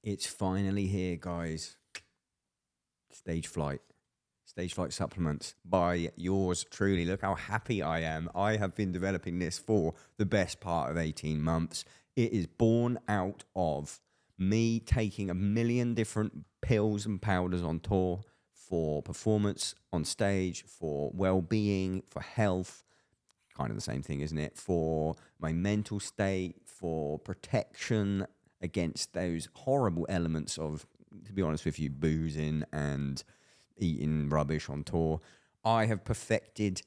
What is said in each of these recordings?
It's finally here, guys. STAGEFLIGHT. STAGEFLIGHT supplements by yours truly. Look how happy I am. I have been developing this for the best part of 18 months. It is born out of me taking a million different pills and powders on tour for performance on stage, for well-being, for health. Kind of the same thing, isn't it? For my mental state, for protection against those horrible elements of, to be honest with you, boozing and eating rubbish on tour. I have perfected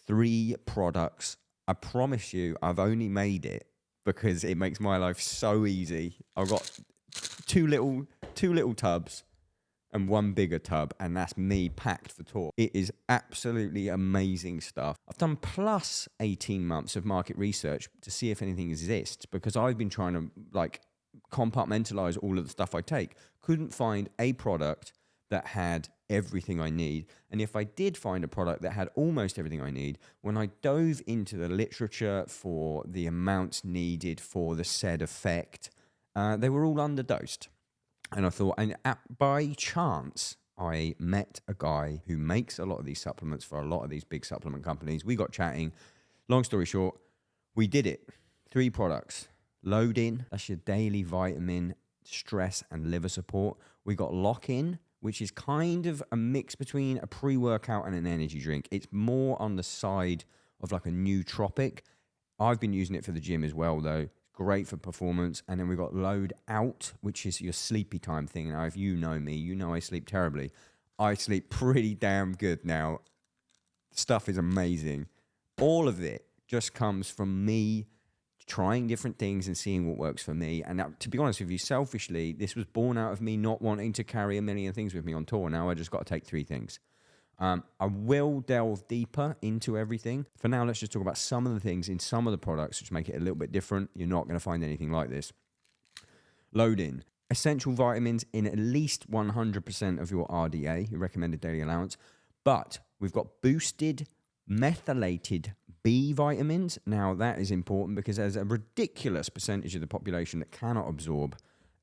3 products. I promise you, I've only made it because it makes my life so easy. I've got two little tubs and 1 bigger tub, and that's me packed for tour. It is absolutely amazing stuff. I've done plus 18 months of market research to see if anything exists, because I've been trying to compartmentalize all of the stuff I take. Couldn't find a product that had everything I need. And if I did find a product that had almost everything I need, when I dove into the literature for the amounts needed for the said effect, they were all underdosed. And I thought, by chance, I met a guy who makes a lot of these supplements for a lot of these big supplement companies. We got chatting. Long story short, we did it. 3 products. Lockin, that's your daily vitamin, stress and liver support. We got Lockin, which is kind of a mix between a pre-workout and an energy drink. It's more on the side of like a nootropic. I've been using it for the gym as well, though. Great for performance. And then we've got Load Out, which is your sleepy time thing. Now, if you know me, you know I sleep terribly. I sleep pretty damn good now. Stuff is amazing. All of it just comes from me trying different things and seeing what works for me. And that, to be honest with you, selfishly, this was born out of me not wanting to carry a million things with me on tour. Now I just got to take 3 things. I will delve deeper into everything. For now, let's just talk about some of the things in some of the products which make it a little bit different. You're not going to find anything like this. Lockin, essential vitamins in at least 100% of your RDA, your recommended daily allowance. But we've got boosted methylated B vitamins. Now, that is important because there's a ridiculous percentage of the population that cannot absorb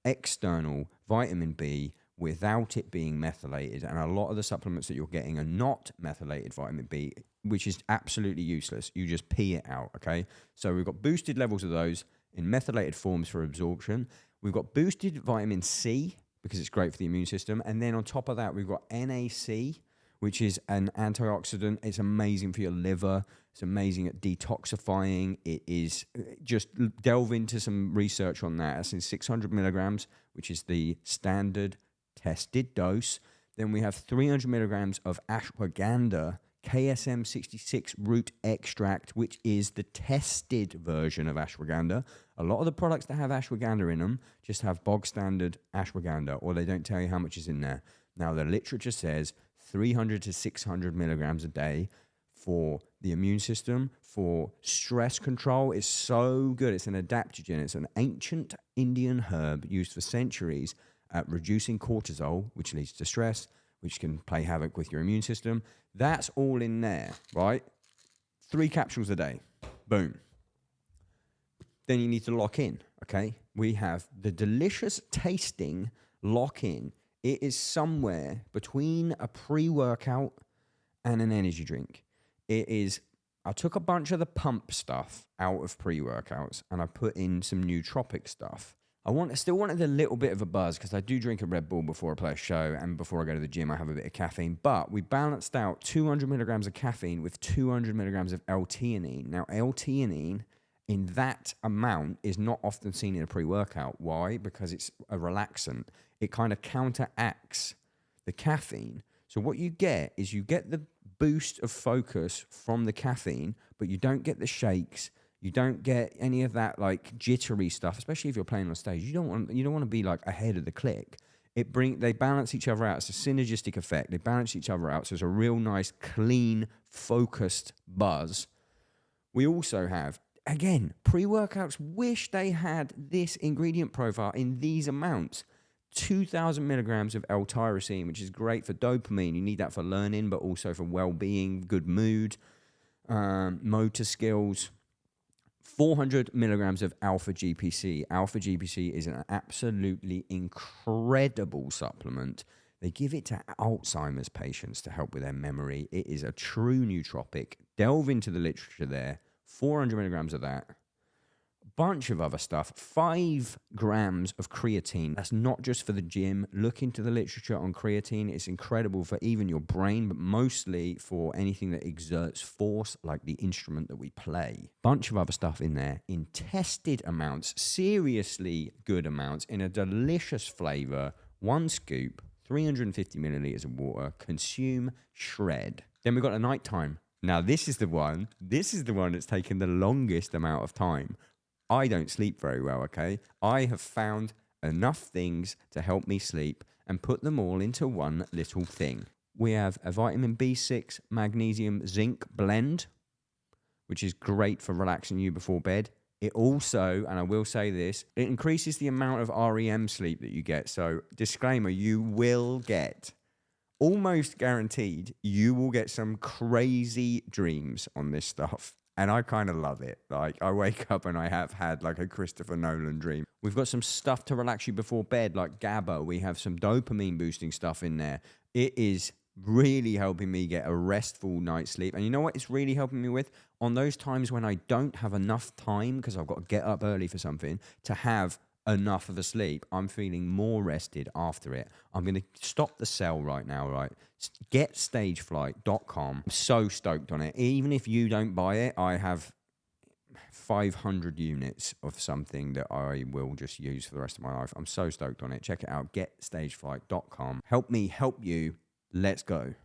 external vitamin B without it being methylated. And a lot of the supplements that you're getting are not methylated vitamin B, which is absolutely useless. You just pee it out, okay? So we've got boosted levels of those in methylated forms for absorption. We've got boosted vitamin C because it's great for the immune system. And then on top of that, we've got NAC, which is an antioxidant. It's amazing for your liver. It's amazing at detoxifying. It is, just delve into some research on that. That's in 600 milligrams, which is the standard tested dose. Then we have 300 milligrams of ashwagandha KSM 66 root extract, which is the tested version of ashwagandha. A lot of the products that have ashwagandha in them just have bog standard ashwagandha, or they don't tell you how much is in there. Now, the literature says 300 to 600 milligrams a day for the immune system, for stress control. Is so good. It's an adaptogen. It's an ancient Indian herb used for centuries at reducing cortisol, which leads to stress, which can play havoc with your immune system. That's all in there, right? 3 capsules a day. Boom. Then you need to lock in, okay? We have the delicious tasting Lockin. It is somewhere between a pre-workout and an energy drink. It is, I took a bunch of the pump stuff out of pre-workouts and I put in some nootropic stuff. I still wanted a little bit of a buzz because I do drink a Red Bull before I play a show, and before I go to the gym, I have a bit of caffeine. But we balanced out 200 milligrams of caffeine with 200 milligrams of L-theanine. Now, L-theanine in that amount is not often seen in a pre-workout. Why? Because it's a relaxant. It kind of counteracts the caffeine. So what you get is you get the boost of focus from the caffeine, but you don't get the shakes. You don't get any of that like jittery stuff, especially if you're playing on stage. You don't want to be like ahead of the click. They balance each other out. It's a synergistic effect. They balance each other out. So it's a real nice, clean, focused buzz. We also have, again, pre-workouts wish they had this ingredient profile in these amounts. 2,000 milligrams of L-tyrosine, which is great for dopamine. You need that for learning, but also for well-being, good mood, motor skills. 400 milligrams of alpha GPC. Alpha GPC is an absolutely incredible supplement. They give it to Alzheimer's patients to help with their memory. It is a true nootropic. Delve into the literature there. 400 milligrams of that. Bunch of other stuff. 5 grams of creatine. That's not just for the gym. Look into the literature on creatine. It's incredible for even your brain, but mostly for anything that exerts force, like the instrument that we play. Bunch of other stuff in there in tested amounts, seriously good amounts, in a delicious flavor. 1 scoop, 350 milliliters of water. Consume, shred. Then we've got a nighttime. Now this is the one that's taken the longest amount of time. I don't sleep very well, okay? I have found enough things to help me sleep and put them all into one little thing. We have a vitamin B6, magnesium, zinc blend, which is great for relaxing you before bed. It also, and I will say this, it increases the amount of REM sleep that you get. So, disclaimer, you will get, almost guaranteed, you will get some crazy dreams on this stuff. And I kind of love it. Like, I wake up and I have had like a Christopher Nolan dream. We've got some stuff to relax you before bed, like GABA. We have some dopamine boosting stuff in there. It is really helping me get a restful night's sleep. And you know what it's really helping me with? On those times when I don't have enough time, because I've got to get up early for something, to have enough of a sleep, I'm feeling more rested after it. I'm going to stop the sell right now, right? Get STAGEFLIGHT.com. I'm so stoked on it. Even if you don't buy it, I have 500 units of something that I will just use for the rest of my life. I'm so stoked on it. Check it out. Get STAGEFLIGHT.com. Help me help you. Let's go.